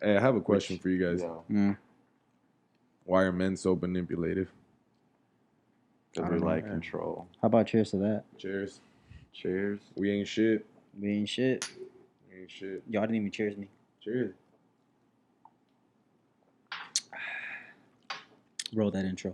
Hey, I have a question for you guys. Yeah, Mm, Why are men so manipulative? I because we don't know. like control. How about cheers to that? Cheers. Cheers. We ain't shit. We ain't shit. We ain't shit. Y'all didn't even cheers me. Cheers. Roll that intro.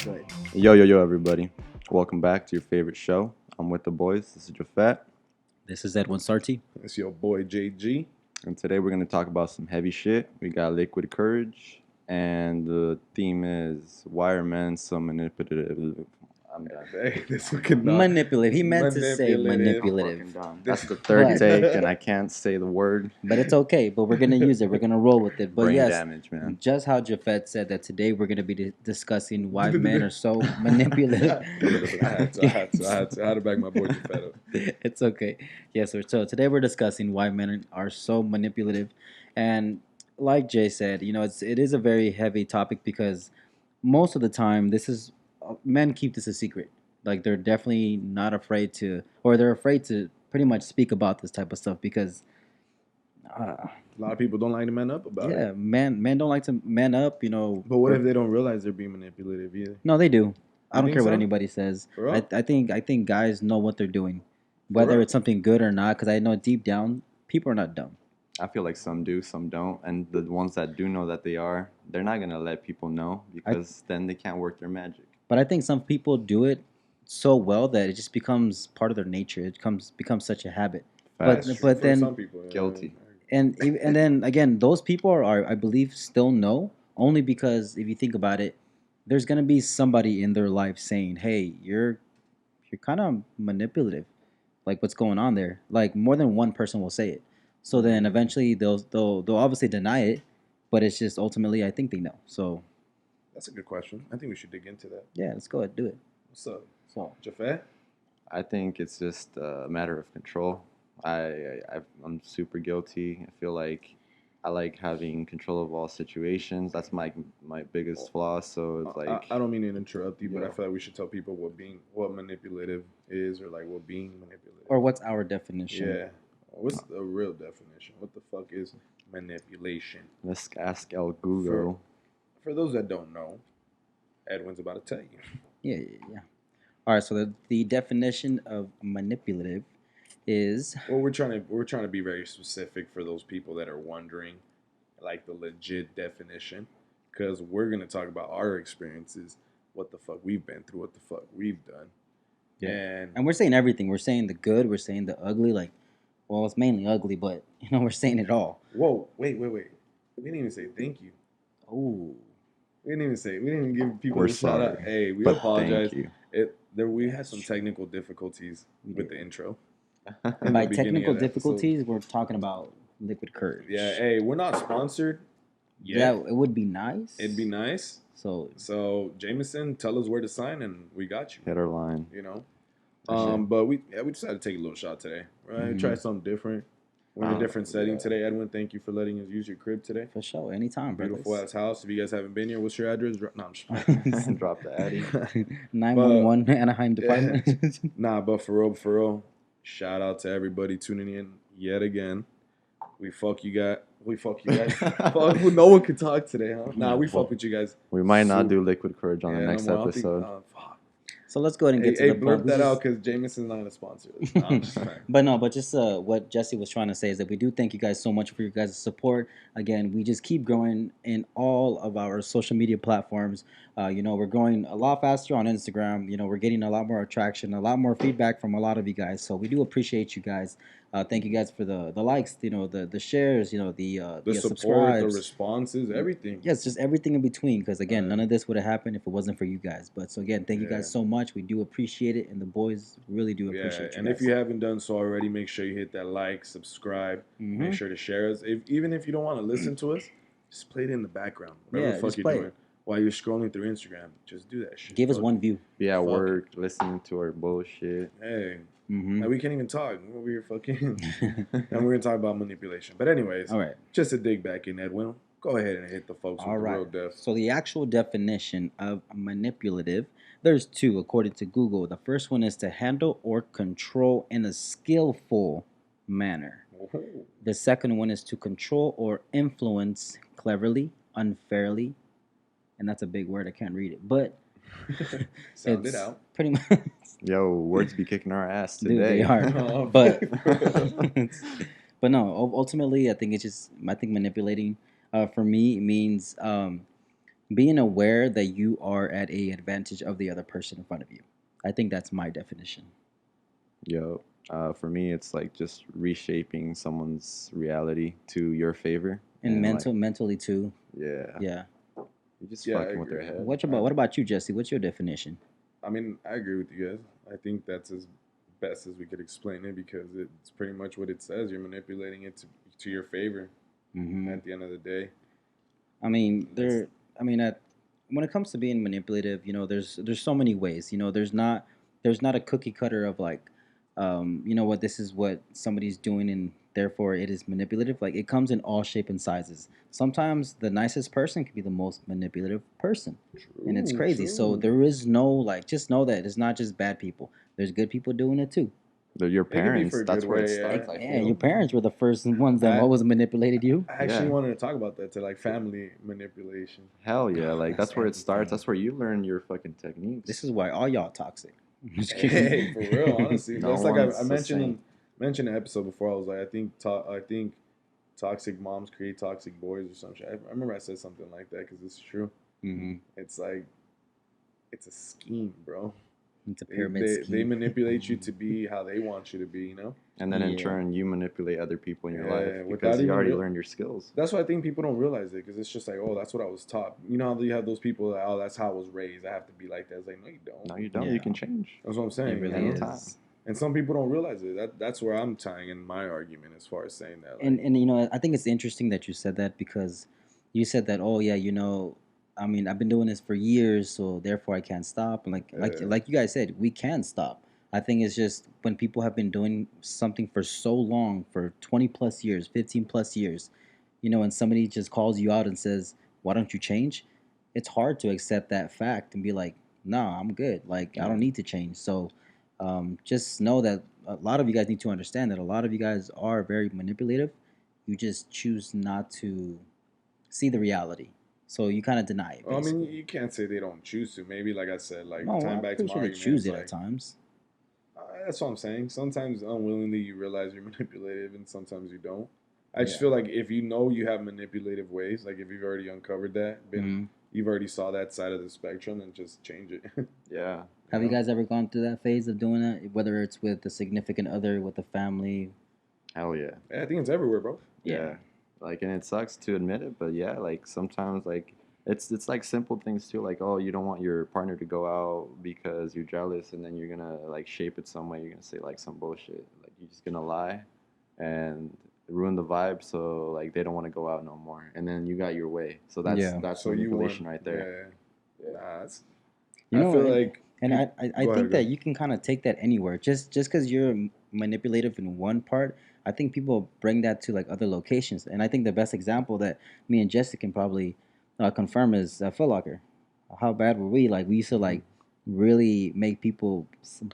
Go ahead. Yo, everybody. Welcome back to your favorite show. I'm with the boys. This is Jafet. This is Edwin Sarti. It's your boy JG. And today we're going to talk about some heavy shit. We got liquid courage. And the theme is why are men so manipulative? I'm done. Hey, this fucking Manipulative. He meant to say manipulative. Fucking done. That's the third But- take, and I can't say the word. But it's okay. But we're gonna use it. We're gonna roll with it. But Brain yes, damage, man. just how Jafet said that today we're gonna be discussing why men are so manipulative. I had to back my boy Fed up. It's okay. Yes, sir. So today we're discussing why men are so manipulative, and like Jay said, it is a very heavy topic because most of the time this is men keep this a secret. Like they're definitely not afraid to, or they're afraid to pretty much speak about this type of stuff because. A lot of people don't like to man up about it. Yeah, men don't like to man up, But what if they don't realize they're being manipulative either? No, they do. I don't think care what so? anybody says. For real? I think guys know what they're doing, whether real? it's something good or not. Because I know deep down, people are not dumb. I feel like some do, some don't. And the ones that do know that they are, they're not going to let people know because then they can't work their magic. But I think some people do it so well that it just becomes part of their nature. It becomes such a habit. Facts. That's but true for then- some people, Guilty. And then again, those people are I believe still know only because if you think about it, there's gonna be somebody in their life saying, "Hey, you're kind of manipulative. Like what's going on there?" Like more than one person will say it. So then eventually they'll obviously deny it, but it's just ultimately I think they know. So That's a good question. I think we should dig into that. yeah, let's go ahead do it. What's up, So Jafet? I think it's just a matter of control. I'm super guilty. I feel like I like having control of all situations. That's my biggest flaw. So it's like I don't mean to interrupt you, but I Yeah. feel like we should tell people what manipulative is, or like what being manipulative. or what's our definition? Yeah. What's the real definition? What the fuck is manipulation? let's ask El Google. For those that don't know, Edwin's about to tell you. Yeah. All right. So the definition of manipulative is Well, we're trying to be very specific for those people that are wondering, like the legit definition, because we're gonna talk about our experiences, what the fuck we've been through, what the fuck we've done, Yeah. and And we're saying everything. We're saying the good. We're saying the ugly. Like, well, it's mainly ugly, but we're saying it all. whoa, wait, we didn't even say thank you. Oh, We didn't even give people We're a shout out. sorry, Hey, we but apologize. thank you. We had That's some true. technical difficulties We with did. the intro. and In by the beginning technical of the episode. difficulties, we're talking about liquid courage. Yeah, hey, we're not sponsored Yeah, yet. it would be nice. It'd be nice. So So Jameson, tell us where to sign, and we got you. Hit our line. You know. For sure. But we decided to take a little shot today, right? Mhm. Try something different. We're in a different setting yeah. today. Edwin, thank you for letting us use your crib today. for sure, anytime, Beautiful brothers. ass house. If you guys haven't been here, what's your address? No, I'm just playing. Drop the Addy. 911 Anaheim Department. Nah, but for real, shout out to everybody tuning in yet again. We fuck you guys. Fuck, no one can talk today, huh? Nah, we fuck with you guys. We might not Super. do liquid courage on the next more. I don't think- episode. fuck. So let's go ahead and Hey, get to hey, the point. blurb We that just- out because Jameson's not a sponsor. Nah, I'm just playing. But just what Jesse was trying to say is that we do thank you guys so much for your guys' support. Again, we just keep growing in all of our social media platforms. We're growing a lot faster on Instagram. We're getting a lot more attraction, a lot more feedback from a lot of you guys. So we do appreciate you guys. Thank you guys for the likes, the shares, the The support, the subscribes. responses, everything. Yes, just everything in between. Because again, Right. none of this would have happened if it wasn't for you guys. But so again, thank you Yeah. guys so much. We do appreciate it, and the boys really do appreciate you. And guys. if you haven't done so already, make sure you hit that like, subscribe, Mhm. make sure to share us. Even if you don't want to listen to us, just play it in the background. Whatever Yeah, the fuck just you're play doing it. while you're scrolling through Instagram, just do that shit. Give us Fuck one it. view. Be at Fuck work, listening to our bullshit. Hey, Mm-hmm. like, we can't even talk. We're over here fucking, and we're gonna talk about manipulation. But anyways, All right. just to dig back in, Edwin, Go ahead and hit the folks with All the right. real depth. So the actual definition of manipulative, there's two according to Google. The first one is to handle or control in a skillful manner. Ooh, The second one is to control or influence cleverly, unfairly, and that's a big word. I can't read it, but sound it it's out. pretty much, Yo, words be kicking our ass dude, today. they are. Oh, But bro. but no, ultimately, I think it's just I think manipulating for me means being aware that you are at a advantage of the other person in front of you. I think that's my definition. Yo, for me, it's like just reshaping someone's reality to your favor. And like, mentally too. yeah, Yeah. you're just Yeah, I fucking with their agree. head. What about you, Jesse? What's your definition? I mean, I agree with you guys. I think that's as best as we could explain it because it's pretty much what it says. You're manipulating it to your favor Hmm. at the end of the day. I mean, That's, when it comes to being manipulative, there's so many ways. There's not a cookie cutter of like, what this is what somebody's doing and therefore it is manipulative. Like it comes in all shape and sizes. Sometimes the nicest person can be the most manipulative person, and it's true, crazy. So true. there is no like, just know that it's not just bad people. There's good people doing it too. They're your It could be for parents. a That's good where it way, starts. I Yeah, feel. your parents were the first ones that I always manipulated you. I actually Yeah. wanted to talk about that to like family manipulation. Hell yeah, like That's that's where it starts. everything. That's where you learn your fucking techniques. This is why all y'all toxic. I'm just kidding. Hey, for real, honestly, No that's like one's I the same. mentioned an episode before. I was like, I think toxic moms create toxic boys or some shit. I remember I said something like that because it's true. Hmm. It's like it's a scheme, bro. It's a pyramid They scheme. manipulate you to be how they want you to be. And then in Yeah. turn, you manipulate other people in your Yeah, life without because you even already real- learned your skills. That's why I think people don't realize it because it's just like, oh, that's what I was taught. You know how you have those people that, oh, that's how I was raised. I have to be like that. It's like, no, you don't. No, you don't. Yeah. You can change. That's what I'm saying. It you really know? Anytime. is. And some people don't realize it. That's where I'm tying in my argument as far as saying that. Like, And I think it's interesting that you said that because you said that, oh yeah, I mean, I've been doing this for years, so therefore I can't stop. And like you guys said, we can stop. I think it's just when people have been doing something for so long, for 20 plus years, 15 plus years, and somebody just calls you out and says, "Why don't you change?" It's hard to accept that fact and be like, "No, I'm good. Like I don't need to change." So just know that a lot of you guys need to understand that a lot of you guys are very manipulative. You just choose not to see the reality, so you kind of deny it. well, I mean, Basically, you can't say they don't choose to. Maybe, like I said, like no, tying I'm back to pretty my sure they argument, choose it's it like at times. that's what I'm saying. Sometimes unwillingly you realize you're manipulative, and sometimes you don't. I just Yeah. feel like if you know you have manipulative ways, like if you've already uncovered that, Mhm. you've already saw that side of the spectrum, then just change it. Yeah. Have you know? guys ever gone through that phase of doing it, whether it's with a significant other, with a family? Hell yeah. Yeah, I think it's everywhere, bro. Yeah. Like, and it sucks to admit it, but yeah, like sometimes like it's like simple things too, like, oh, you don't want your partner to go out because you're jealous, and then you're gonna like shape it some way. You're gonna say like some bullshit, like you're just gonna lie and ruin the vibe, so like they don't want to go out no more, and then you got your way. So Yeah. that's So you manipulation want, right there. Yeah. Nah, that's, You I know, feel and, like. and I Go ahead, think go that ahead. you can kind of take that anywhere. Just because you're manipulative in one part, I think people bring that to like other locations. And I think the best example that me and Jessica can probably confirm is Foot Locker. How bad were we? Like we used to like really make people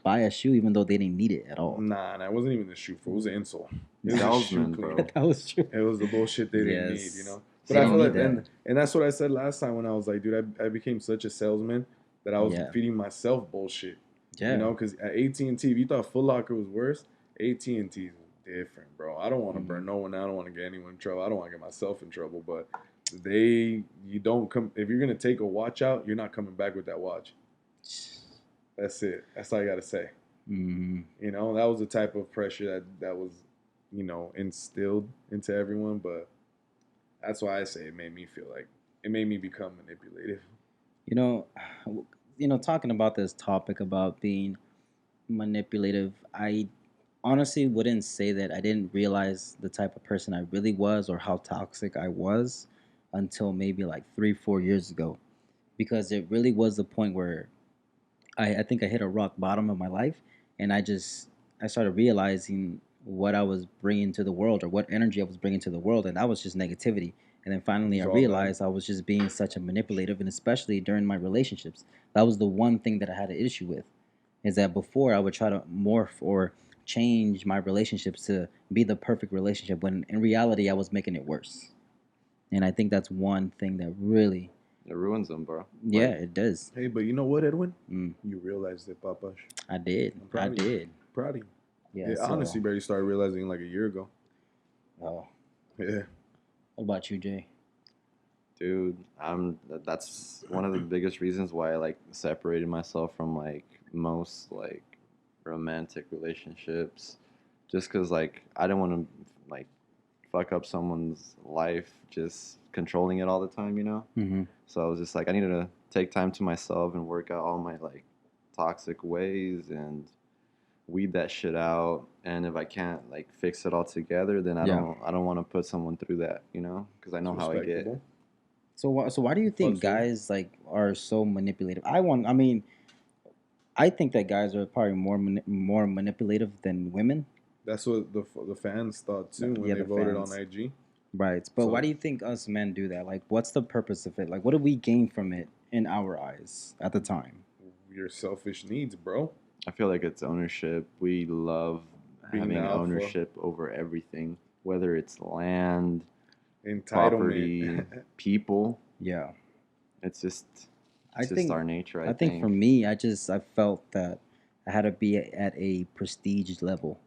buy a shoe even though they didn't need it at all. Nah, it wasn't even the shoe for. It was an insult. It was a Salesman, shoe bro. cleaner. That was true. It was the bullshit they didn't need, Yes. But They I didn't feel need like, that. and that's what I said last time when I was like, dude, I became such a salesman that I was Yeah. feeding myself bullshit. Yeah. Because at AT&T, if you thought Foot Locker was worse, AT&T is different, bro. I don't want to burn no one out. I don't want to get anyone in trouble. I don't want to get myself in trouble. But you don't come if you're gonna take a watch out, you're not coming back with that watch. That's it. That's all I gotta say. Mhm. That was the type of pressure that was, instilled into everyone. But that's why I say it made me feel like it made me become manipulative. You know, talking about this topic about being manipulative, I honestly wouldn't say that I didn't realize the type of person I really was or how toxic I was until maybe like 3, 4 years ago. Because it really was the point where I think I hit a rock bottom of my life, and I started realizing what I was bringing to the world or what energy I was bringing to the world, and that was just negativity. And then finally, I It's all bad. realized I was just being such a manipulative, and especially during my relationships, that was the one thing that I had an issue with. Is that before I would try to morph or change my relationships to be the perfect relationship, when in reality I was making it worse. And I think that's one thing that really, It ruins them, bro. yeah, Like, it does. Hey, but you know what, Edwin? Mm, You realized it, Papash. I did. I'm proud I of you. did. Proud of you. Yeah. Yeah, So, honestly, barely started realizing like a year ago. oh, Yeah. what about you, Jay? dude, that's one of the biggest reasons why I like separated myself from like most like romantic relationships, just because like I didn't want to like fuck up someone's life just controlling it all the time, you know. Mm-hmm. So I was just like, I needed to take time to myself and work out all my like toxic ways and weed that shit out. And if I can't like fix it all together, then Yeah. I don't want to put someone through that, you know, because I know It's how I get. respectable. So why do you think Fucks with it. guys like are so manipulative? I think that guys are probably more manipulative than women. That's what the fans thought too when Yeah, they the voted fans. on IG. Right. But why So- do you think us men do that? Like, what's the purpose of it? Like, what do we gain from it in our eyes at the time? Your selfish needs, bro. I feel like it's ownership. We love Being having the alpha. ownership over everything, whether it's land, Entitlement. property, people. Yeah. It's just I it's just think our nature. I think for me, I felt that I had to be at a prestige level.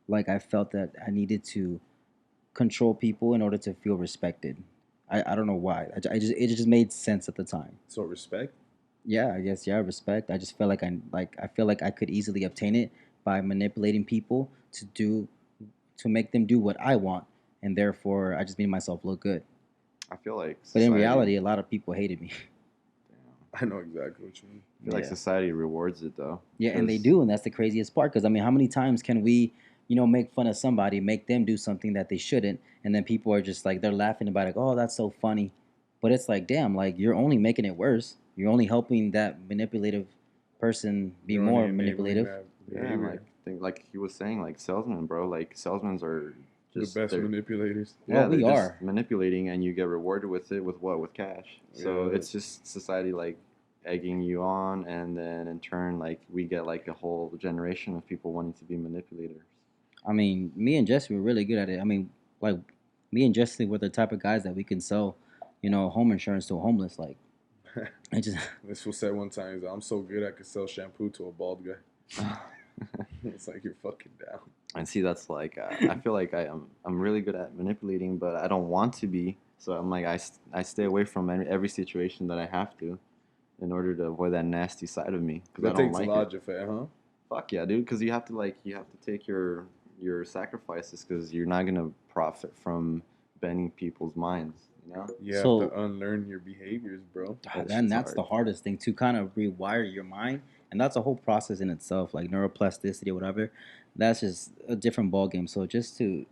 Like I felt that I needed to control people in order to feel respected. I don't know why. It just made sense at the time. So respect. Yeah, I guess respect. I just felt like I feel like I could easily obtain it by manipulating people to make them do what I want, and therefore I just made myself look good. I feel like But in society- reality, a lot of people hated me. Damn. I know exactly what you mean. I feel like Yeah. society rewards it though. Yeah, and they 'cause do, and that's the craziest part. Because I mean, how many times can we, make fun of somebody, make them do something that they shouldn't, and then people are just like they're laughing about it. Oh, that's so funny, but it's like, damn, like you're only making it worse. You're only helping that manipulative person be You're more only enabling manipulative. that Yeah, behavior. like like he was saying, like salesmen, bro. Like salesmen are just the best they're- manipulators. Yeah, Well, we they're are. just manipulating, and you get rewarded with it with what? With cash. So Yeah. it's just society like egging you on, and then in turn, like we get like a whole generation of people wanting to be manipulators. I mean, me and Jesse were really good at it. I mean, like me and Jesse were the type of guys that we can sell, home insurance to a homeless. Like, it just This was said one time. He's like, I'm so good I could sell shampoo to a bald guy. It's like you're fucking down. And see, that's like I feel like I'm really good at manipulating, but I don't want to be. So I'm like I stay away from every situation that I have to, in order to avoid that nasty side of me because I That don't takes like a it. logic, huh? Fuck yeah, dude. Because you have to take your sacrifices because you're not gonna profit from bending people's minds. You know. You have So- to unlearn your behaviors, bro. That then shit's that's hard. the hardest thing to kind of rewire your mind, and that's a whole process in itself, like neuroplasticity or whatever. That's just a different ball game. So just to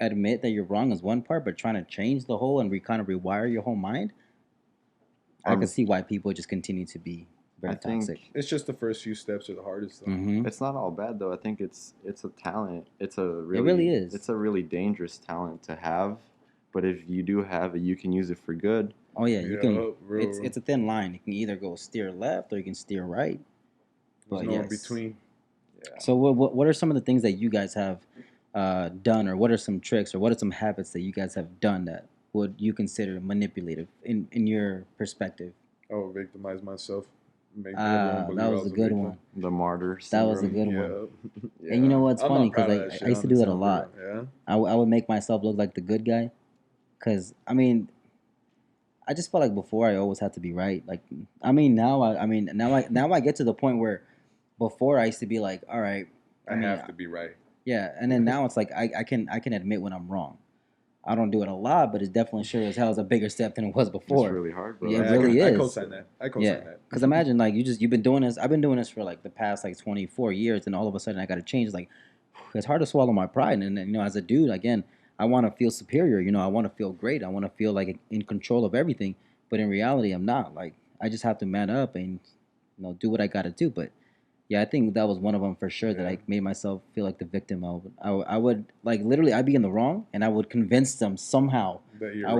admit that you're wrong is one part, but trying to change the whole and kind of rewire your whole mind, I can see why people just continue to be very I think toxic. It's just the first few steps are the hardest, though. Mm-hmm. It's not all bad though. I think it's a talent. It's a really really is. It's a really dangerous talent to have. But if you do have it, you can use it for good. Oh yeah, you can. real. It's a thin line. You can either go steer left or you can steer right. There's But no in yes. between. Yeah. So what are some of the things that you guys have done, or what are some tricks, or what are some habits that you guys have done that would you consider manipulative in your perspective? Oh, victimize myself. Make Ah, everyone believe that I was a good victim. one. The martyr. That was a syndrome. good one. Yeah. And you know what's I'm funny? not proud Because of that shit, I used to do that a honestly, lot. Yeah. I would make myself look like the good guy. Because, I mean, I just felt like before I always had to be right. Like, now I get to the point where before I used to be like, all right, I have to be right. yeah. And then now it's like I can admit when I'm wrong. I don't do it a lot, but it definitely sure as hell is a bigger step than it was before. It's really hard, bro. Yeah, it I really I is. co-sign that. I co-sign Yeah, that. because imagine like you've been doing this. I've been doing this for like the past like 24 years, and all of a sudden I got to change. It's like it's hard to swallow my pride, and as a dude, again, I want to feel superior. I want to feel great. I want to feel like in control of everything. But in reality, I'm not. Like I just have to man up and do what I got to do. But Yeah, I think that was one of them for sure that Yeah. I made myself feel like the victim of. I would like literally I'd be in the wrong and I would convince them somehow. That you're I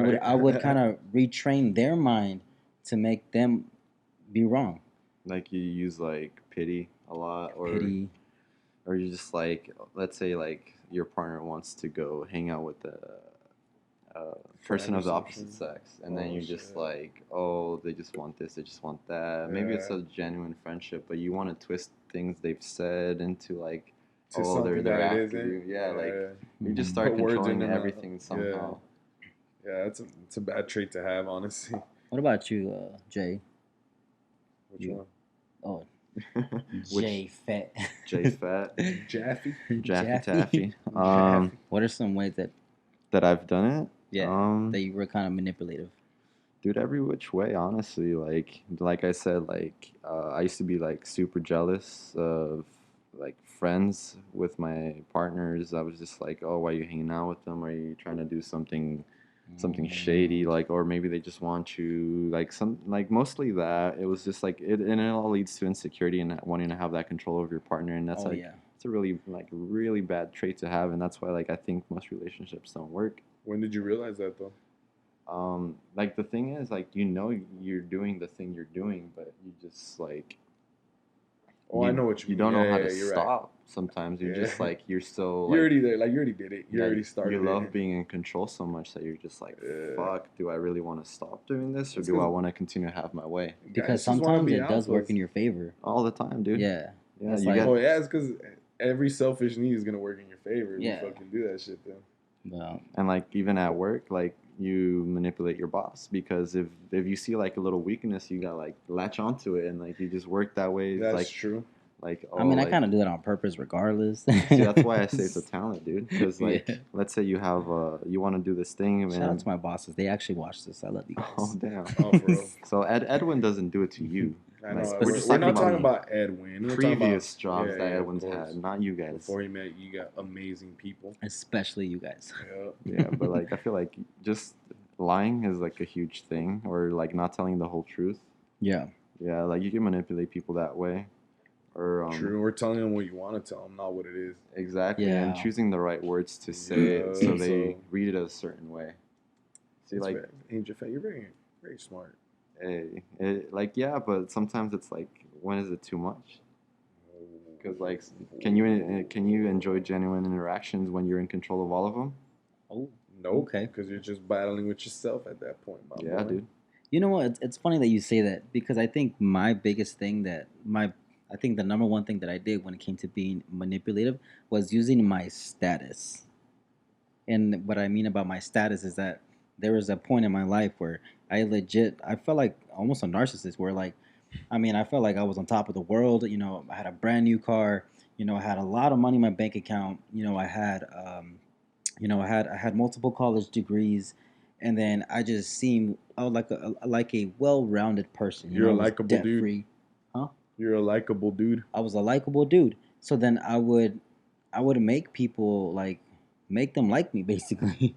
would kind right. of retrain their mind to make them be wrong. Like you use like pity a lot, Pity. or you just like, let's say like your partner wants to go hang out with the person Friend or of the opposite something. sex, and then Oh, you're just shit. like, oh, they just want this, they just want that. Maybe it's Yeah. a genuine friendship, but you want to twist things they've said into like, To oh, something they're that it after isn't. you. Yeah, like you just Mhm. start Put words in controlling their mouth. everything Yeah. somehow. Yeah, it's a bad trait to have, honestly. What about you, Jay? Which You one? oh Which Jay Fat. J Fat, Jaffe. Jaffe Taffy. Jaffe. What are some ways that That I've done it. yeah that you were kind of manipulative? Dude, every which way, honestly. Like I said, I used to be like super jealous of like friends with my partners. I was just like, oh, why are you hanging out with them? Are you trying to do something shady? Like, or maybe they just want you. Like mostly that. It was just like and it all leads to insecurity and wanting to have that control over your partner, and that's Oh like yeah. it's a really bad trait to have, and that's why like I think most relationships don't work. When did you realize that though? Like the thing is, like you're doing the thing you're doing, but you just like Oh, I know what you you mean. don't know Yeah, how yeah, to you're right. stop. Sometimes you're Yeah. just like you're so You're like already there. Like you already did it. You yeah, already started you love it. being in control so much that you're just like, Yeah. fuck, do I really want to stop doing this, or It's do I 'cause want to continue to have my way Because guys just want to sometimes be it does work alphas. in your favor. all the time, dude? Yeah. Yeah, It's you like get Oh yeah, it's because every selfish need is gonna work in your favor if Yeah. you fucking do that shit. Then well, and like even at work, like you manipulate your boss because if you see like a little weakness, you got like latch onto it and like you just work that way. It's that's true. like I oh mean, I like kind of do that on purpose, regardless. see, that's why I say it's a talent, dude. Because like, Yeah. let's say you have you want to do this thing, Shout out and to my bosses. They actually watch this. I love you guys. oh damn. Oh, for real. So Edwin doesn't do it to you. I Like, know. we're We're, just we're talking not talking about about Edwin. We're talking previous about, jobs yeah, that yeah, of Edwin's course. had, not you guys. Before he met you, got amazing people. Especially you guys. Yeah. Yeah, but like I feel like just lying is like a huge thing, or like not telling the whole truth. Yeah. Yeah, like you can manipulate people that way, or True. We're telling them what you want to tell them, not what it is. exactly, Yeah. and choosing the right words to say it so Yeah, they so- read it a certain way. See, It's like very, Angel Fat, you're very, very smart. like yeah, but sometimes it's like, when is it too much? Because like, can you enjoy genuine interactions when you're in control of all of them? Oh. Nope. Okay. Because you're just battling with yourself at that point, my Yeah, boy. dude. You know what? It's funny that you say that because I think my biggest thing I think the number one thing that I did when it came to being manipulative was using my status. And what I mean about my status is that there was a point in my life where I felt like almost a narcissist where like I mean, I felt like I was on top of the world. You know, I had a brand new car. You know, I had a lot of money in my bank account. You know, I had multiple college degrees, and then I just seemed like a well-rounded person. You You're know, a I was likable dude. debt-free. Huh? You're a likable dude. I was a likable dude. So then I would make people make them like me basically,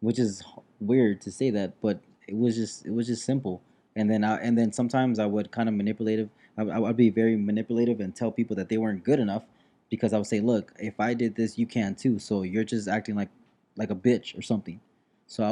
which is weird to say that, but it was just simple. And then sometimes I would kind of manipulative. I'd be very manipulative and tell people that they weren't good enough because I would say, look, if I did this, you can too. So you're just acting like a bitch or something. So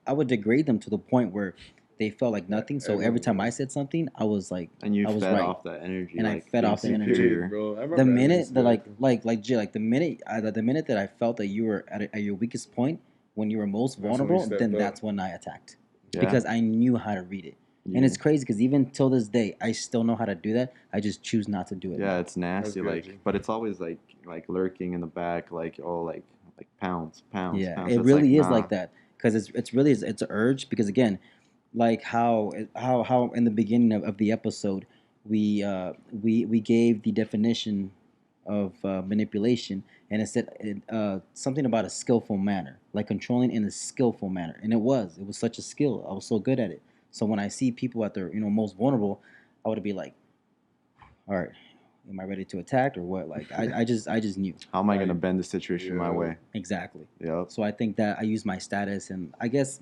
I would degrade them to the point where they felt like nothing. So every Everyone time I does. said something, I was like, And you I was fed right. off that energy, And I like fed being off the energy. You superior. did, bro. I remember the having minute this that too. the minute that I felt that you were at your weakest point when you were most That's when you vulnerable, stepped then up. that's when I attacked Yeah. because I knew how to read it. And it's crazy because even till this day, I still know how to do that. I just choose not to do it. yeah, now. it's nasty, good, like, G. but it's always like lurking in the back, like oh, like pounds, Yeah, pounds. it It's really like, is like nah. that because it's really it's an urge because again, like how in the beginning of the episode we gave the definition of manipulation and it said something about a skillful manner, like controlling in a skillful manner, and it was such a skill. I was so good at it. So when I see people at their most vulnerable, I would be like, all right, am I ready to attack or what? Like I just knew How am I Right. gonna bend the situation my Yeah. way? exactly. Yep. So I think that I use my status and I guess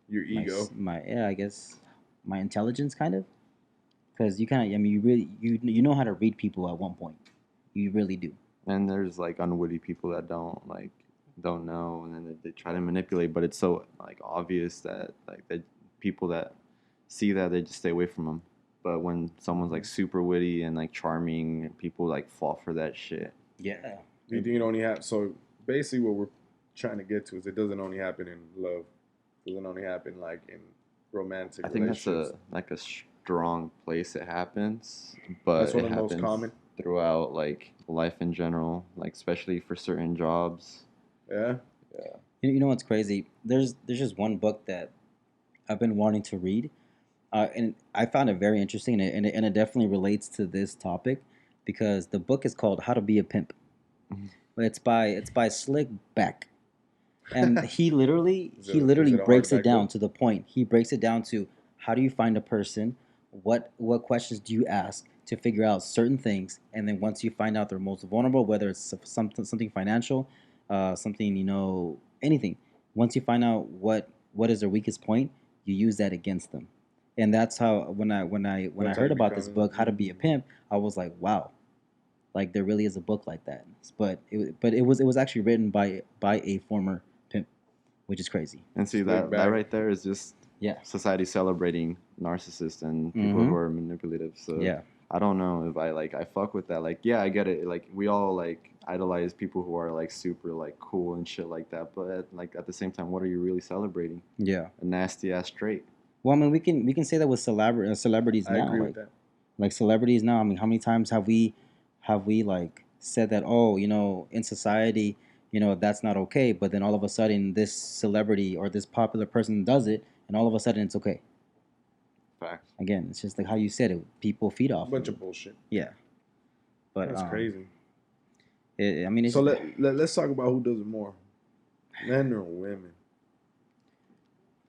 Your ego. my yeah, I guess my intelligence kind of because you kind of, I mean, you really you know how to read people at one point. You really do. And there's like unwitty people that don't know, and then they try to manipulate, but it's so like obvious that like the people that see that, they just stay away from them. But when someone's like super witty and like charming, people like fall for that shit. Yeah. Do you think it only happens? So basically, what we're trying to get to is it doesn't only happen in love. It doesn't only happen like in romantic I think that's relationships. a strong place it happens, but That's one it of the most happens common. throughout like life in general, like especially for certain jobs. Yeah. Yeah. You know what's crazy? There's just one book that I've been wanting to read, and I found it very interesting, and it definitely relates to this topic because the book is called How to Be a Pimp. But it's by Slick Back, and he Is literally it a breaks it hardback down book? to the point. He breaks it down to how do you find a person, what questions do you ask to figure out certain things, and then once you find out they're most vulnerable, whether it's something financial, something anything. Once you find out what is their weakest point, you use that against them, and that's how when I That's how heard you about this become. book, How to Be a Pimp, I was like, wow, like there really is a book like that. But it was actually written by a former pimp, which is crazy. And see Slick that back. right there is just Yeah. society celebrating narcissists and people Mm-hmm. who are manipulative. So Yeah. I don't know if I fuck with that. Like, yeah, I get it. Like we all like idolize people who are like super like cool and shit like that. But like at the same time, what are you really celebrating? Yeah. A nasty ass trait. Well, I mean, we can say that with celebrities I now, agree with that. like celebrities now. I mean, how many times have we like said that? Oh, in society, that's not okay. But then all of a sudden, this celebrity or this popular person does it, and all of a sudden, it's okay. Facts. Again, it's just like how you said it. People feed A off bunch of of it. bullshit. Yeah. But That's crazy. I mean, it's So let's talk about who does it more, men or women.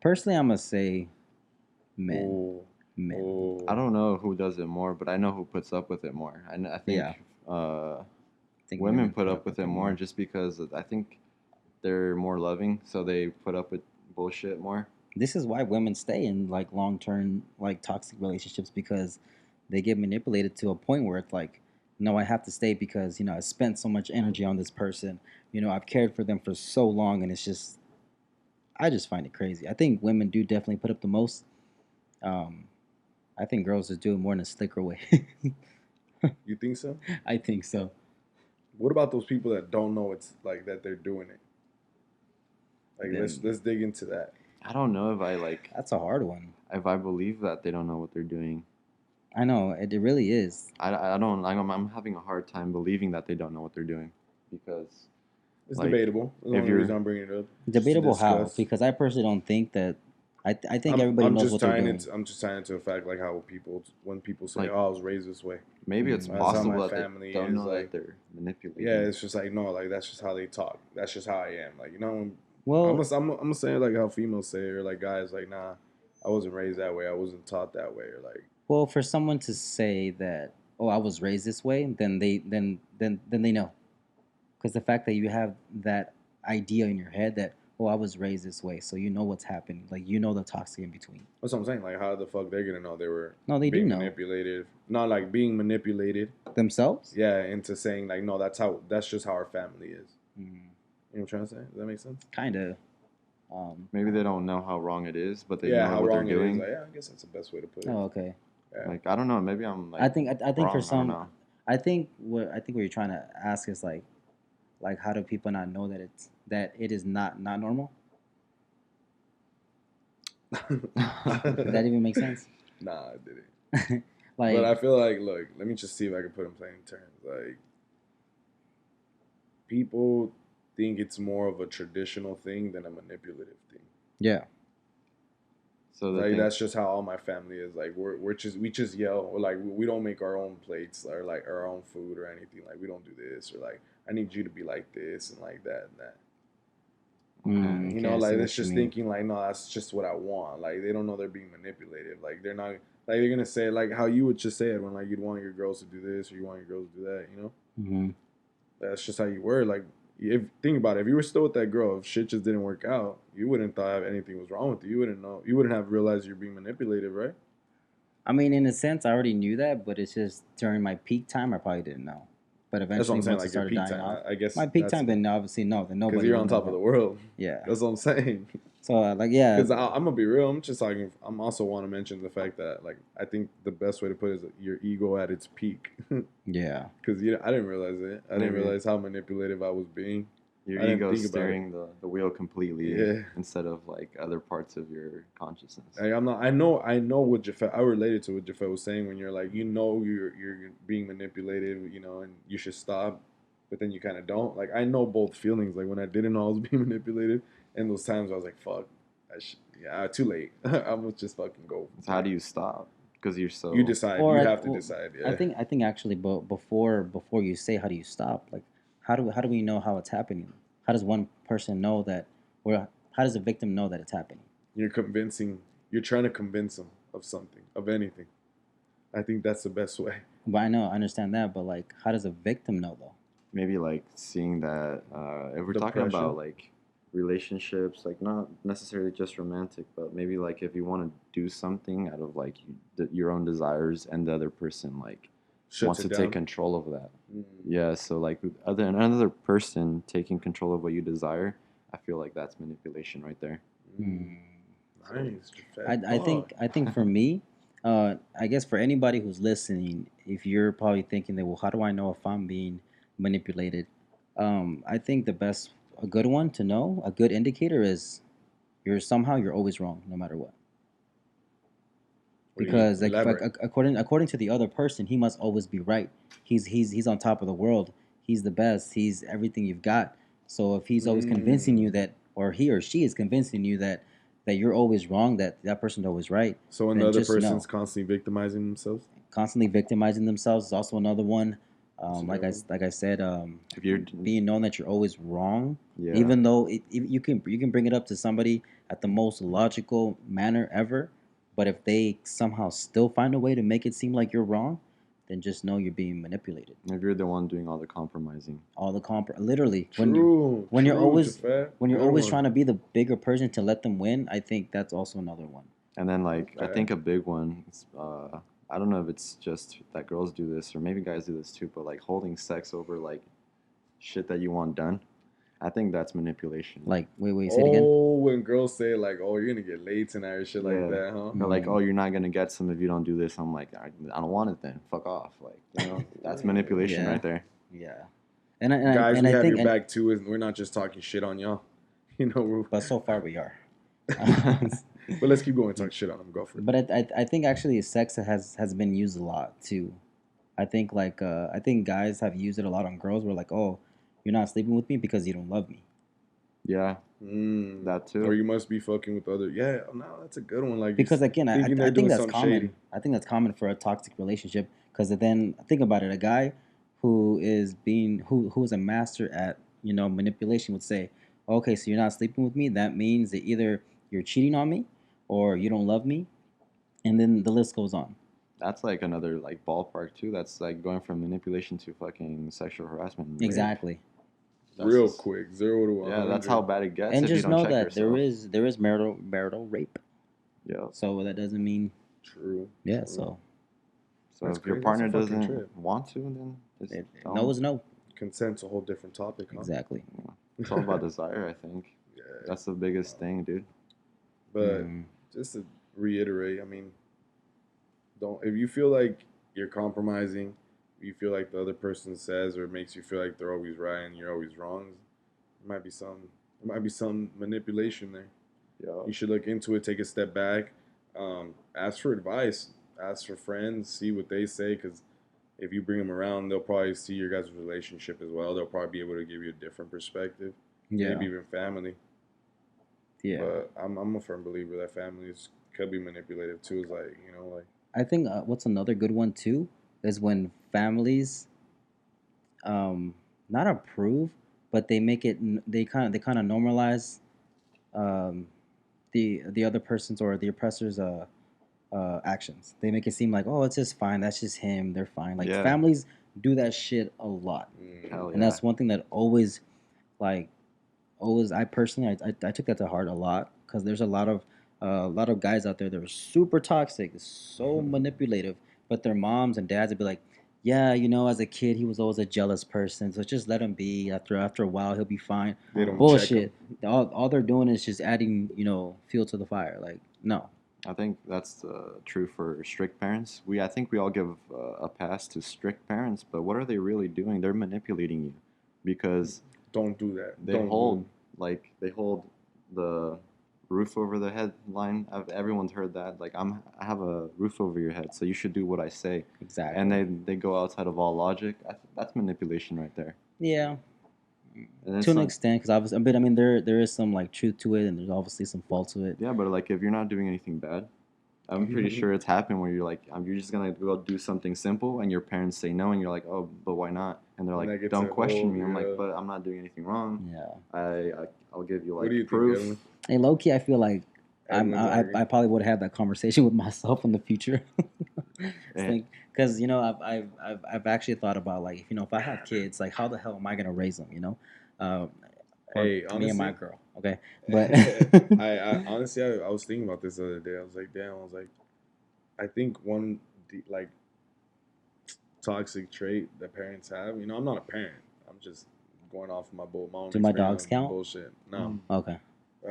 personally, I'm gonna say men. Oh, Men. oh. I don't know who does it more, but I know who puts up with it more. I think Yeah. uh, I think women put up with it more just because I think they're more loving, so they put up with bullshit more. This is why women stay in like long term like toxic relationships because they get manipulated to a point where it's like, no, I have to stay because I spent so much energy on this person. I've cared for them for so long, and it's just I just find it crazy. I think women do definitely put up the most. Um, I think girls just do it more in a slicker way. You think so? I think so. What about those people that don't know it's like that they're doing it? Like let's Then let's dig into that. I don't know if I like that's a hard one. if I believe that they don't know what they're doing. I know it really is I don't I'm having a hard time believing that they don't know what they're doing because It's like debatable. That's the if only reason you're I'm bringing it up. Just to debatable how discuss. because I personally don't think that. I think I'm everybody I'm knows just what they're tying doing. it. I'm just tying it to the fact like how people when people say, like "Oh, I was raised this way." maybe it's That's how my possible that they family don't is. know Like, that they're manipulating. yeah, it's just like no, like that's just how they talk. That's just how I am. Like I'm Well, gonna I'm gonna say it like how females say it, or like guys like, nah, I wasn't raised that way. I wasn't taught that way, or like Well, for someone to say that, oh, I was raised this way, then they know, because the fact that you have that idea in your head that, oh, I was raised this way, so you know what's happening, like the toxic in between. that's what I'm saying. Like how the fuck they're gonna know they were No, they do being know manipulated? Not like being manipulated. themselves. Yeah, into saying like no, that's just how our family is. Mm, You know what I'm trying to say? Does that make sense? kind of. Maybe they don't know how wrong it is, but they Yeah, know how what they're wrong it is. doing. Like, yeah, I guess that's the best way to put it. Oh, okay. Yeah. Like I don't know, maybe I'm like I think for wrong. I don't some, know. I think what you're trying to ask is like how do people not know that it is not normal? Did that even make sense? Nah, I didn't. Like, But I feel like, look, let me just see if I can put in plain terms. Like, people think it's more of a traditional thing than a manipulative thing. yeah, So they Like think that's just how all my family is. Like we just yell. Or like we don't make our own plates or like our own food or anything. Like we don't do this or like I need you to be like this and like that and that. Mm, You okay, know, I see like what it's you just mean. thinking like, no, that's just what I want. Like they don't know they're being manipulated. Like they're not like they're gonna say it like how you would just say it when like you'd want your girls to do this or you want your girls to do that. You know, Hmm. that's just how you were. Like if think about it, if you were still with that girl, if shit just didn't work out, you wouldn't thought anything was wrong with you. You wouldn't know. You wouldn't have realized you're being manipulated, right? I mean, in a sense, I already knew that, but it's just during my peak time, I probably didn't know. But That's what eventually, I'm saying. once it Like your started peak dying time. off, I guess my peak that's time, then obviously no, then because nobody you're would on know top of that. the world. Yeah. That's what I'm saying. So like, yeah, Because I'm gonna be real. I'm just talking. I'm also want to mention the fact that like I think the best way to put it is your ego at its peak. yeah. Because I didn't realize it. I didn't Maybe realize how manipulative I was being. your I didn't ego think about it. steering the wheel completely Yeah. instead of like other parts of your consciousness. Like, I'm not. I know what Jafet. I related to what Jafet was saying when you're like, you're being manipulated, and you should stop, but then you kind of don't. Like, I know both feelings. Like when I didn't know I was being manipulated, and those times I was like, fuck, yeah, too late. I must just fucking go. So how do you stop? Because you're You so decide. Or You I, have to well, decide. I Yeah. think I think actually, but before you say how do you stop? Like, how do we know how it's happening? How does one person know that, or how does the victim know that it's happening? You're convincing. You're trying to convince them of something, of anything. I think that's the best way. But I know, I understand that, but like, how does a victim know though? maybe like seeing that if we're The talking pressure. about like relationships, like not necessarily just romantic, but maybe like if you want to do something out of like your own desires and the other person like Shuts wants it to down. take control of that. Mm. Yeah, so like another person taking control of what you desire, I feel like that's manipulation right there. Mm. Nice. I think for me, I guess for anybody who's listening, if you're probably thinking that, well, how do I know if I'm being manipulated? I think a good one to know, a good indicator is you're always wrong, no matter what. What do you Because like, elaborate? according to the other person, he must always be right. He's on top of the world. He's the best. He's everything you've got. So if he's always convincing you Mm. that, or he or she is convincing you that you're always wrong, that person's always right, So when the then other just person's know. constantly victimizing themselves, Constantly victimizing themselves is also another one. that's Like another one. I said, If you're being known that you're always wrong, yeah, even though you can bring it up to somebody at the most logical manner ever, but if they somehow still find a way to make it seem like you're wrong, then just know you're being manipulated. if you're the one doing all the compromising. All the literally True. when you're True. always Jafet. when you're Good always one. trying to be the bigger person to let them win, I think that's also another one. And then like I Okay. think a big one, I don't know if it's just that girls do this or maybe guys do this too, but like holding sex over like shit that you want done. I think that's manipulation. Like, wait, say it again. Oh, when girls say like, "Oh, you're gonna get laid tonight" or shit like Yeah. that, huh? Or like, Mm. oh, you're not gonna get some if you don't do this. I'm like, I don't want it then. Fuck off. Like, that's manipulation Yeah. right there. Yeah, and Guys, and we I have think, your back too, and we're not just talking shit on y'all. but so far we are. But let's keep going. Talk shit on them. Go for it. But I think actually sex has been used a lot too. I think like I think guys have used it a lot on girls. Where like, oh, you're not sleeping with me because you don't love me. Yeah, Mm. that too. Or you must be fucking with other. Yeah, no, that's a good one. Like Because again, thinking they're I doing think that's something common. shady. I think that's common for a toxic relationship. Because then think about it, a guy who is a master at manipulation would say, okay, so you're not sleeping with me. That means that either you're cheating on me, or you don't love me, and then the list goes on. That's like another like ballpark too. That's like going from manipulation to fucking sexual harassment. And rape. Exactly. That's Real just- quick, 0 to 100. Yeah, that's how bad it gets And if you just don't know check that yourself. there is marital rape. Yeah. So that doesn't mean True. yeah. True. So So That's if your crazy. partner It's a fucking doesn't trip. want to, then just don't. no is no. Consent's a whole different topic, huh? Exactly. It's all about desire, I think. Yeah. That's the biggest thing, dude. But Mm. just to reiterate, I mean, don't if you feel like you're compromising, you feel like the other person says or makes you feel like they're always right and you're always wrong, there might be some manipulation there. Yeah. You should look into it, take a step back, ask for advice, ask for friends, see what they say, because if you bring them around, they'll probably see your guys' relationship as well. They'll probably be able to give you a different perspective, Yeah. maybe even family. Yeah. But I'm a firm believer that families could be manipulative too. It's like I think what's another good one too is when families not approve, but they make it they kind of normalize um, the other person's or the oppressor's actions. They make it seem like, oh, it's just fine. That's just him. They're fine. Like Yeah. families do that shit a lot, Hell and yeah. that's one thing that like always I personally I took that to heart a lot because there's a lot of A lot of guys out there that are super toxic, so manipulative, but their moms and dads would be like, "Yeah, as a kid, he was always a jealous person, so just let him be. After a while, he'll be fine." They don't check them. Bullshit. All they're doing is just adding, fuel to the fire. Like, no. I think that's true for strict parents. I think we all give a pass to strict parents, but what are they really doing? They're manipulating you, because Don't do that. they Don't hold they hold the roof over their head line. Everyone's heard that. Like, I have a roof over your head, so you should do what I say. Exactly. And they go outside of all logic. That's manipulation right there. Yeah. And it's To an not- extent, because obviously, but I mean, there is some like truth to it, and there's obviously some fault to it. Yeah, but like, if you're not doing anything bad, I'm pretty sure it's happened where you're like, you're just gonna go do something simple, and your parents say no, and you're like, oh, but why not? And they're And that like, gets don't a question whole- me. I'm yeah. like, but I'm not doing anything wrong. Yeah. I'll give you What like do you proof. think, Edwin? Hey, low key, I feel like Edwin's I arguing. probably would have that conversation with myself in the future. Eh. Because I've actually thought about, like, if I have kids, like, how the hell am I gonna raise them? Or Hey, me and my honestly- girl. Okay, but I honestly, I was thinking about this the other day. I was like, damn. I was like, I think one like toxic trait that parents have. I'm not a parent. I'm just going off my own. Do my experience dogs and count? Bullshit. No. okay,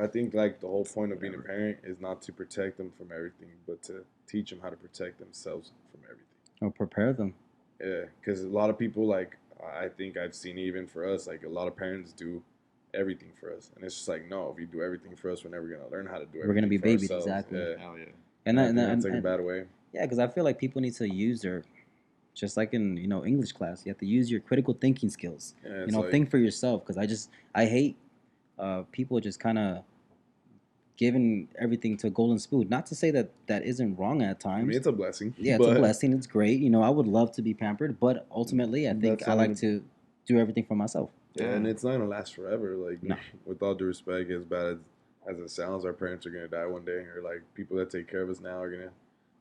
I think like the whole point of being a parent is not to protect them from everything, but to teach them how to protect themselves from everything. or prepare them. Yeah, because a lot of people, like, I think I've seen even for us, like a lot of parents do everything for us, and it's just like, no, if you do everything for us, we're never gonna learn how to do everything. We're gonna be for babied, ourselves. exactly. Yeah. Hell yeah. And I that, think and, that's and, like a bad way. yeah, because I feel like people need to use their, just like in English class, you have to use your critical thinking skills. Yeah, it's like, Think for yourself. Because I hate people just kind of giving everything to a golden spoon. Not to say that that isn't wrong at I times. mean, it's a blessing. Yeah, it's a but blessing. It's great. I would love to be pampered, but ultimately, I think That's I like only- to do everything for myself. Yeah, and it's not gonna last forever. Like, No. with all due respect, as bad as it sounds, our parents are gonna die one day, or like people that take care of us now are gonna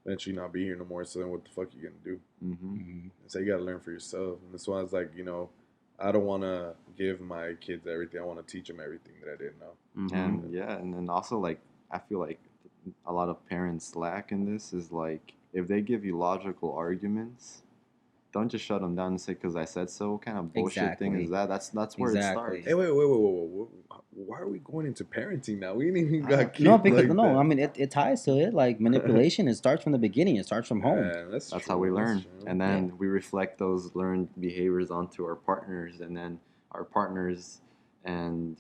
eventually not be here no more. So then, what the fuck you gonna do? Mm-hmm. Mhm. So you gotta learn for yourself. And that's why I was like, I don't want to give my kids everything. I want to teach them everything that I didn't know. Mhm. And yeah, and then also, like, I feel like a lot of parents lack in this is, like, if they give you logical arguments, don't just shut them down and say, because I said so. What kind of bullshit thing Exactly. is that? That's where Exactly. it starts. Hey, wait. Why are we going into parenting now? We ain't even got kids. No, because like no, that. I mean it ties to it. Like manipulation, it starts from the beginning. It starts from home. Yeah, that's That's true, how we learn. true. And then we reflect those learned behaviors onto our partners, and then our partners and,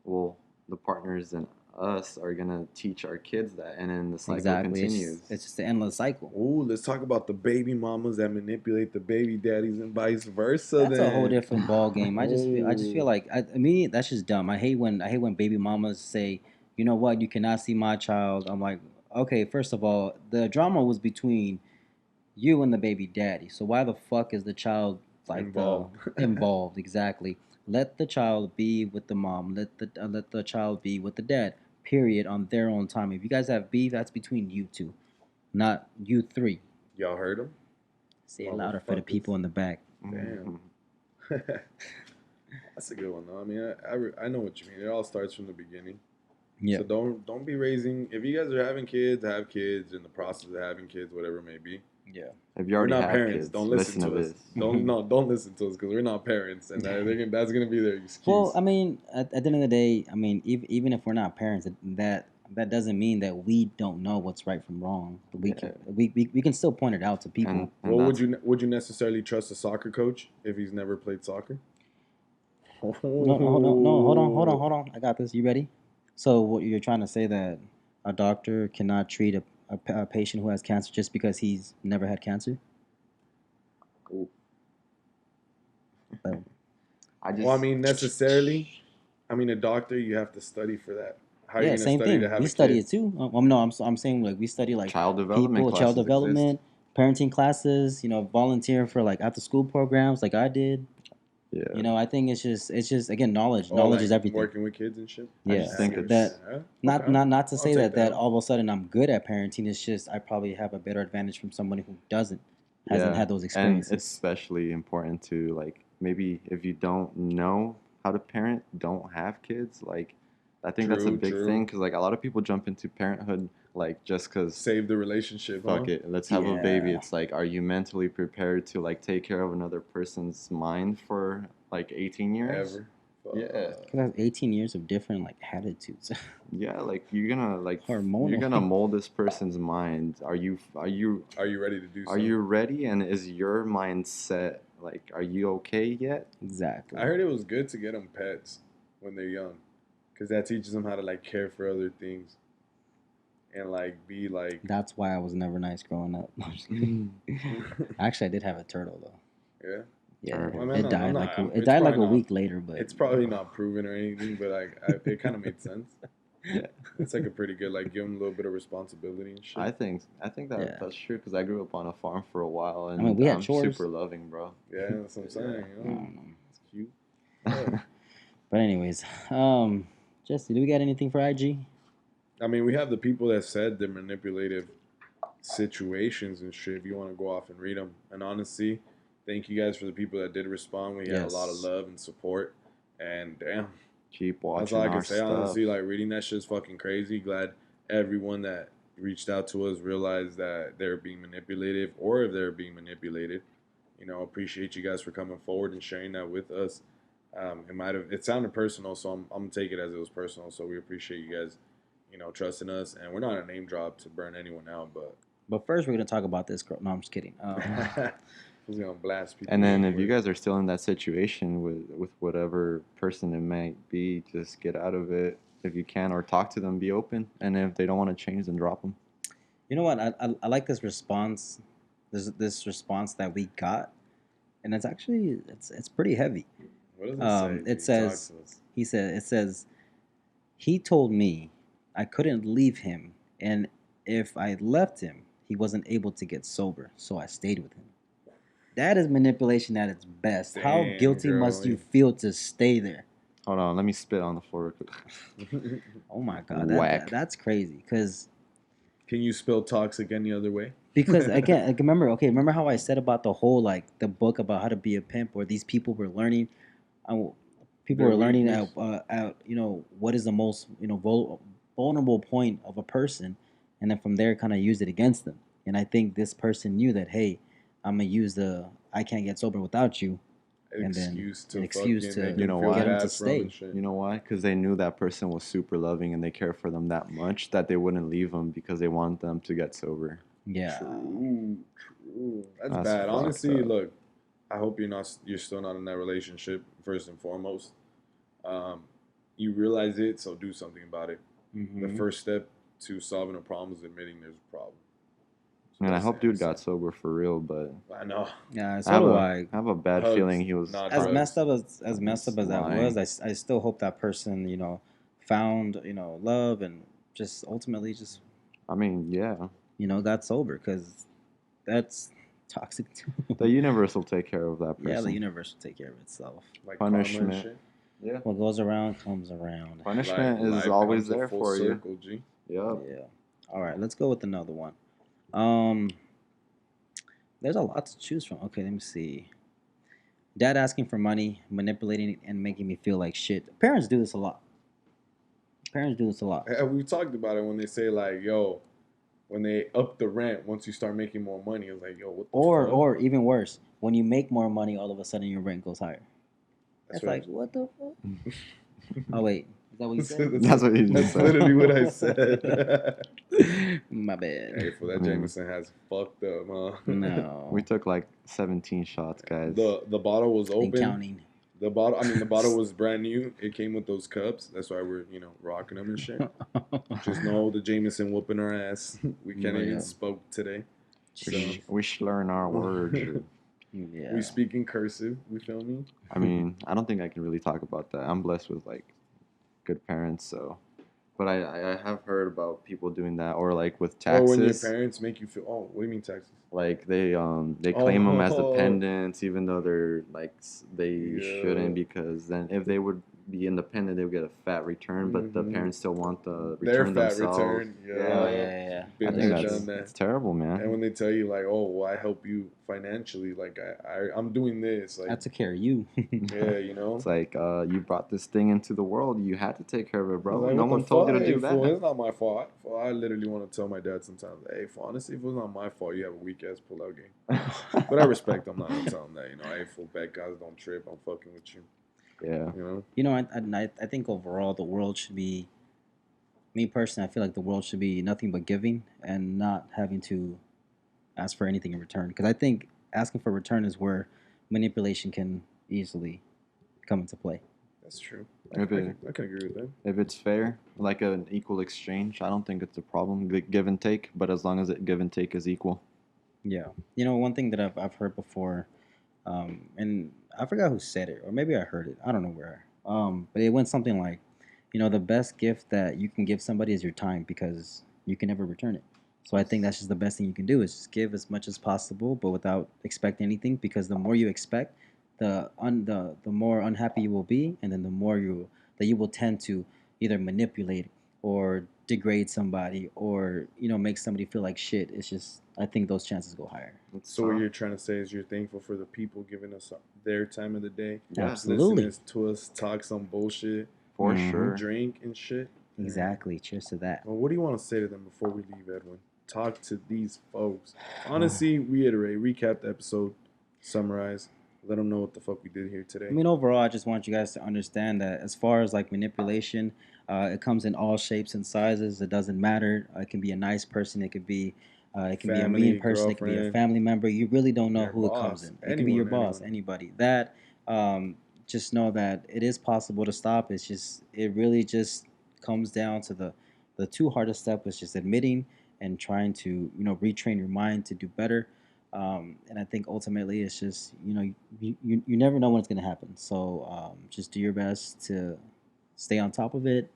well, the partners and us are gonna teach our kids that, and then the cycle Exactly. continues. It's just an endless cycle. Ooh, let's talk about the baby mamas that manipulate the baby daddies and vice versa. That's a whole different ball game. I just feel Ooh. like me that's just dumb. I hate when baby mamas say, you know what, you cannot see my child. I'm like, okay, first of all, the drama was between you and the baby daddy. So why the fuck is the child like Involved. involved? Exactly. Let the child be with the mom. Let the child be with the dad. Period. On their own time. If you guys have beef, that's between you two, not you three. Y'all heard him? Say it louder for the people in the back. Damn. Mhm. That's a good one though. I mean, I know what you mean. It all starts from the beginning. Yeah. So don't be raising. If you guys are having kids, have kids in the process of having kids, whatever it may be. Yeah. If you We're already not have parents. kids, Don't listen to us. this. Don't listen to us because we're not parents, and that's gonna be their excuse. Well, I mean, at the end of the day, I mean, even if we're not parents, that doesn't mean that we don't know what's right from wrong. We can we can still point it out to people. And Well, that's- would you necessarily trust a soccer coach if he's never played soccer? No, hold on. I got this. You ready? So what you're trying to say that a doctor cannot treat a patient who has cancer just because he's never had cancer? Ooh. But I just, Well, I mean, necessarily. I mean, a doctor, you have to study for that. How are you yeah, gonna same study thing. to have We a study kid? it too. No, I'm saying like we study like child development people, classes child development, exist. parenting classes. Volunteer for like after school programs like I did. Yeah. I think it's just again knowledge. Oh, Knowledge like is everything. Working with kids and shit. I Yeah, just think Yeah, it's yeah, Not okay. not to I'll say take that all of a sudden I'm good at parenting. It's just I probably have a better advantage from somebody who hasn't had those experiences. And it's especially important to, like, maybe if you don't know how to parent, don't have kids, like, I think that's a True, big true. thing because like a lot of people jump into parenthood like just because Save the relationship, fuck huh? it, let's have a baby. Yeah. It's like, are you mentally prepared to like take care of another person's mind for like 18 years? Ever. Yeah. Cause that's 18 years of different like attitudes. Yeah, like you're gonna Hormonal. mold this person's mind. Are you Are you ready to do are something? you ready? And is your mindset like, are you okay yet? Exactly. I heard it was good to get them pets when they're young, because that teaches them how to like care for other things and like be like, That's why I was never nice growing up. I'm just kidding. Actually, I did have a turtle though. yeah. Yeah, Turtle. I mean, it I'm died not- like I'm- it it's died like probably a not- week later, but It's probably not proven or anything, but like it kind of made sense. Yeah. It's like a pretty good, like, give them a little bit of responsibility and shit. I think that Yeah. that's true because I grew up on a farm for a while and mean, we had I'm chores. super loving, bro. Yeah, that's what I'm saying. I You know? don't know. It's cute. But anyways, Jesse, do we got anything for IG? I mean, we have the people that said they're manipulative situations and shit. If you want to go off and read them, and honestly, thank you guys for the people that did respond. We had a lot of Yes. love and support, and damn, Keep that's watching all I our can say. stuff. Honestly, like reading that shit's fucking crazy. Glad everyone that reached out to us realized that they're being manipulative, or if they're being manipulated. You know, appreciate you guys for coming forward and sharing that with us. It sounded personal, so I'm gonna take it as it was personal. So we appreciate you guys, you know, trusting us, and we're not a name drop to burn anyone out, but But first, we're gonna talk about this girl. No, I'm just kidding. who's gonna blast people? And then if with- you guys are still in that situation with whatever person it might be, just get out of it if you can, or talk to them, be open. And if they don't want to change, then drop them. You know what? I like this response. This response that we got, and it's actually it's pretty heavy. what does it it say? Talk says- to us. It says he told me I couldn't leave him, and if I left him, he wasn't able to get sober, so I stayed with him. That is manipulation at its best. How Damn, guilty must you girlie. feel to stay there? Hold on, let me spit on the floor real quick. Oh my god, Whack. that's crazy. Because Can you spell toxic any other way? again, like, remember how I said about the whole like the book about how to be a pimp, where these people were learning, people Their were learning weakness. out what is the most vulnerable point of a person, and then from there kind of use it against them. And I think this person knew that, hey, I'm gonna use the I can't get sober without you. And then Excuse to an excuse fucking to make You them know feel why? Get 'em bad to from 'em stay. and shit. You know why? Because they knew that person was super loving and they care for them that much that they wouldn't leave them because they want them to get sober. Yeah. True. That's That's bad. fucked Honestly, up. look, I hope you're still not in that relationship. First and foremost, you realize it, so do something about it. Mhm. The first step to solving a problem is admitting there's a problem. So And I that's hope the dude answer. got sober for real, but I know. Yeah. So I have do a, I. I have a bad Hugs, feeling he was not As drugs. messed up as He's messed up as that lying. was, I still hope that person found love and just ultimately just I mean, yeah. got sober, because that's toxic too. The universe will take care of that person. Yeah, the universe will take care of itself. Like karma and Punishment. shit. Yeah. What goes around comes around. Punishment Life is always comes a there full for you. circle, G. Yep. Yeah. All right, let's go with another one. There's a lot to choose from. Okay, let me see. Dad asking for money, manipulating and making me feel like shit. Parents do this a lot. We talked about it when they say like, yo, when they up the rent once you start making more money. It's like, yo, what the fuck? Or even worse, when you make more money, all of a sudden your rent goes higher. That's what- like, what the fuck? Oh wait, is that what you said? That's what you just That's said. literally what I said. My bad. Hey, for that I mean- Jameson has fucked up, huh? No. We took like 17 shots, guys. The bottle was And open. counting. The bottle was brand new. It came with those cups. That's why we're rocking them and shit. Just know the Jameson whooping our ass. We can't Yeah. even spoke today. So We should learn our words. Yeah. we speak in cursive. We feel me? I mean, I don't think I can really talk about that. I'm blessed with like good parents, so. But I have heard about people doing that, or like with Or when your taxes, parents make you feel. Oh, what do you mean taxes? like they claim them as Oh. dependents, even though they're like they Yeah. shouldn't, because then if they would be independent, they would get a fat return, but the Mhm. parents still want the Their return fat themselves. return. Oh yeah. I been think there, that's done that. it's terrible, And man. when they tell you like, oh, well, I help you financially, like I'm doing this, I like took care of you. yeah, you know. It's like you brought this thing into the world. You had to take care of it, bro. Like, No what the one told you fuck? to do Hey, fool, that. it's not my fault. I literally want to tell my dad sometimes, hey, fool, honestly, if it was not my fault, you have a weak ass pull-out game. But I respect. I'm not gonna tell him that. You know, hey, fool, bad guys don't trip. I'm fucking with you. Yeah. You know. You know, I think overall the world should be. Me personally, I feel like the world should be nothing but giving and not having to ask for anything in return. Because I think asking for return is where manipulation can easily come into play. That's true. If it, I can agree with that. if it's fair, like an equal exchange, I don't think it's a problem. Give and take, but as long as it give and take is equal. Yeah. You know, one thing that I've heard before, and I forgot who said it, or maybe I heard it. I don't know where. But it went something like, you know, the best gift that you can give somebody is your time because you can never return it. So I think that's just the best thing you can do is just give as much as possible, but without expecting anything. Because the more you expect, the more unhappy you will be, and then the more you will tend to either manipulate or degrade somebody or make somebody feel like shit. It's just I think those chances go higher. It's So what tough. you're trying to say is you're thankful for the people giving us their time of the day, Yeah, Absolutely. listening to us talk some bullshit, for Mhm. sure. drink and shit. Exactly. Cheers to that. Well, what do you want to say to them before we leave, Edwin? Talk to these folks. Honestly, reiterate, recap the episode, summarize, let them know what the fuck we did here today. I mean, overall, I just want you guys to understand that as far as like manipulation, it comes in all shapes and sizes. It doesn't matter. It can be a nice person. It could be, it can be a Family, mean person. It could be a girlfriend, family member. You really don't know your who it comes boss, in. It could be your anyone, boss, anyone. anybody. That just know that it is possible to stop. It really just comes down to the two hardest steps, is just admitting and trying to retrain your mind to do better. And I think ultimately it's just you never know when it's gonna happen. So just do your best to stay on top of it.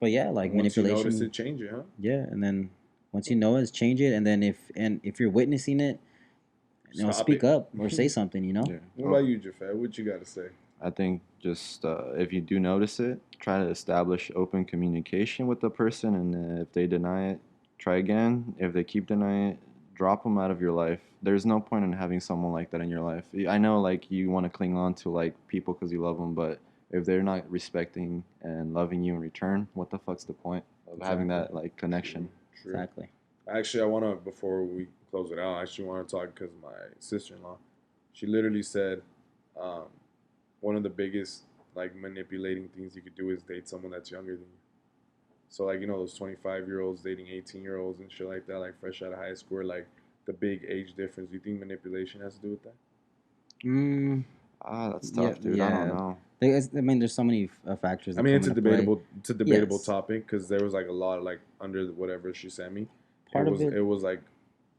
But yeah, like And once you manipulation. notice it, change it, huh? Yeah, and then once you know it, change it. And then if you're witnessing it, Stop speak it. up or say something. Yeah. What about you, Jafet? What you got to say? I think just if you do notice it, try to establish open communication with the person, and if they deny it, try again. If they keep denying it, drop them out of your life. There's no point in having someone like that in your life. I know, like, you want to cling on to like people because you love them, but if they're not respecting and loving you in return, what the fuck's the point of having that like connection? True. Exactly. Actually, I want to, before we close it out, I actually want to talk because my sister-in-law, she literally said um, one of the biggest like manipulating things you could do is date someone that's younger than you. So like those 25-year-olds dating 18-year-olds and shit like that, like fresh out of high school, like the big age difference. Do you think manipulation has to do with that? Mm, That's yeah, tough, dude. I don't yeah. know. I mean, there's so many factors. I That mean, come it's a into play. debatable Yes. topic because there was like a lot of like under whatever she sent me. Part of it. It was like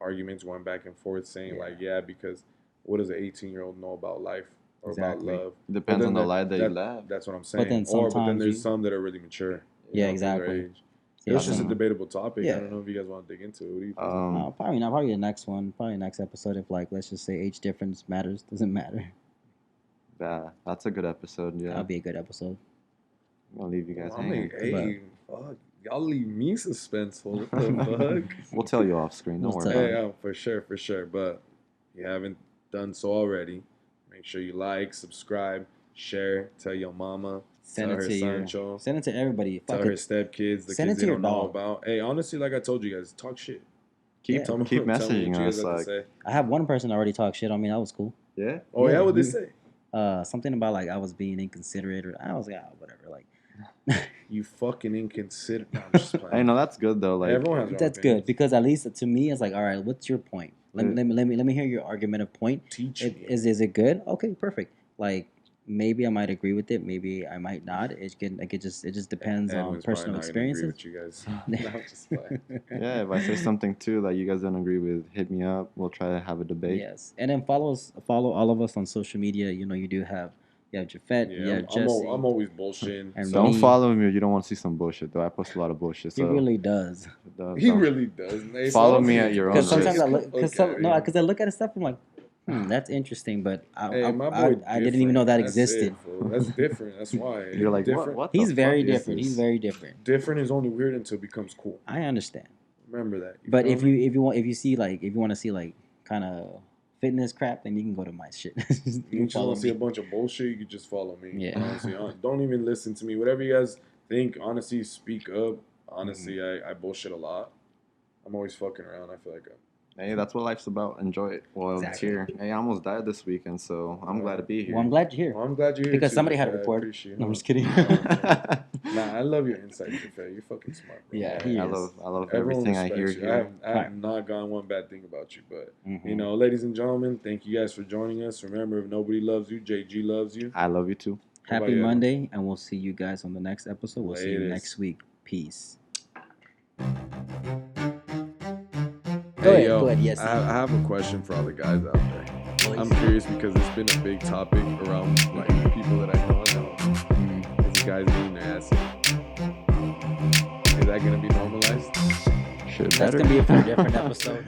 arguments going back and forth saying like because what does an 18-year-old know about life or Exactly. about love? It depends then on the that- life that you live. That's what I'm saying. then But then sometimes there's you- some that are really mature. Yeah, for their exactly. age. Yeah, It's just a some- debatable topic. Yeah. I don't know if you guys want to dig into it. What do you think? Probably not. Probably the next one. Probably the next episode. If like, let's just say age difference matters, doesn't matter. Yeah, that's a good episode. Yeah, That'll be a good episode. I'll leave you guys I hanging. mean, hey, fuck. Y'all leave me suspenseful. What the fuck? We'll tell you off screen. Don't We'll worry tell about you. it. Yeah, for sure. But if you haven't done so already, make sure you like, subscribe, share, tell your mama, Send tell it her to your. Sancho, Send it to everybody. tell Fuck her it. stepkids, the Send kids it to they your don't know dog. about. Hey, honestly, like I told you guys, talk shit. Keep Tell me, keep tell me messaging what you guys us. have to Like, say. I have one person already talk shit on me. That was cool. yeah, Oh yeah, Yeah, what they you- say? Something about like I was being inconsiderate, or I was whatever. Like You fucking inconsiderate. No, I'm just playing. I know that's good though. Like, Everyone has their own that's opinions. good because at least to me it's like, all right, what's your point? Let Yeah. me hear your argumentative point. Teach me. Is it good? Okay, perfect. Like maybe I might agree with it, maybe I might not. It just depends on Edwin's personal probably not gonna agree experiences. with you guys. No, I'm just playing. yeah, if I say something too that you guys don't agree with, hit me up. We'll try to have a debate. Yes, and then follow all of us on social media. You do have Jafet, you Yeah, have Jesse. I'm always bullshitting. And so- Don't me. follow me if you don't want to see some bullshit though. I post a lot of bullshit. He So really does. He don't- really does. Hey, Follow so me I'm at your own Because sometimes risk. I look, Okay, because I look at his stuff, I'm like, that's interesting, but Hey, my boy I didn't even know that different. That's existed. it, fool. That's different. That's why. You're like, different. what? The He's very fuck is different. this? He's very different. Different is only weird until it becomes cool. I understand. Remember that. But feel if me? you want to see like kind of fitness crap, then you can go to my shit. You can just want to see a me. bunch of bullshit, you could just follow me. Yeah. Honestly, don't even listen to me. Whatever you guys think, honestly, speak up. Honestly, Mm-hmm. I bullshit a lot. I'm always fucking around. I feel like Hey, that's what life's about. Enjoy it while it's Exactly. here. Hey, I almost died this weekend, so I'm glad to be here. Well, I'm glad you're here. well, I'm glad you're here Because too, somebody had to Jaffe. I record. appreciate No, I'm it. just kidding. Nah, I love your insight, Jaffe. You're fucking smart, bro. Yeah, Hey, he I is. love Everyone everything I hear respects you. here. I have not gotten one bad thing about you, but Mhm. you know, ladies and gentlemen, thank you guys for joining us. Remember, if nobody loves you, JG loves you. I love you too. What about Happy you, Edwin? Monday, and we'll see you guys on the next episode. We'll see you Latest. next week. Peace. Hey, Go ahead, yes. I have a question for all the guys out there. I'm curious because it's been a big topic around like people that I know. Is the guys getting their ass hit. Is that gonna be normalized? Shit, That's better. gonna be it for a different episode.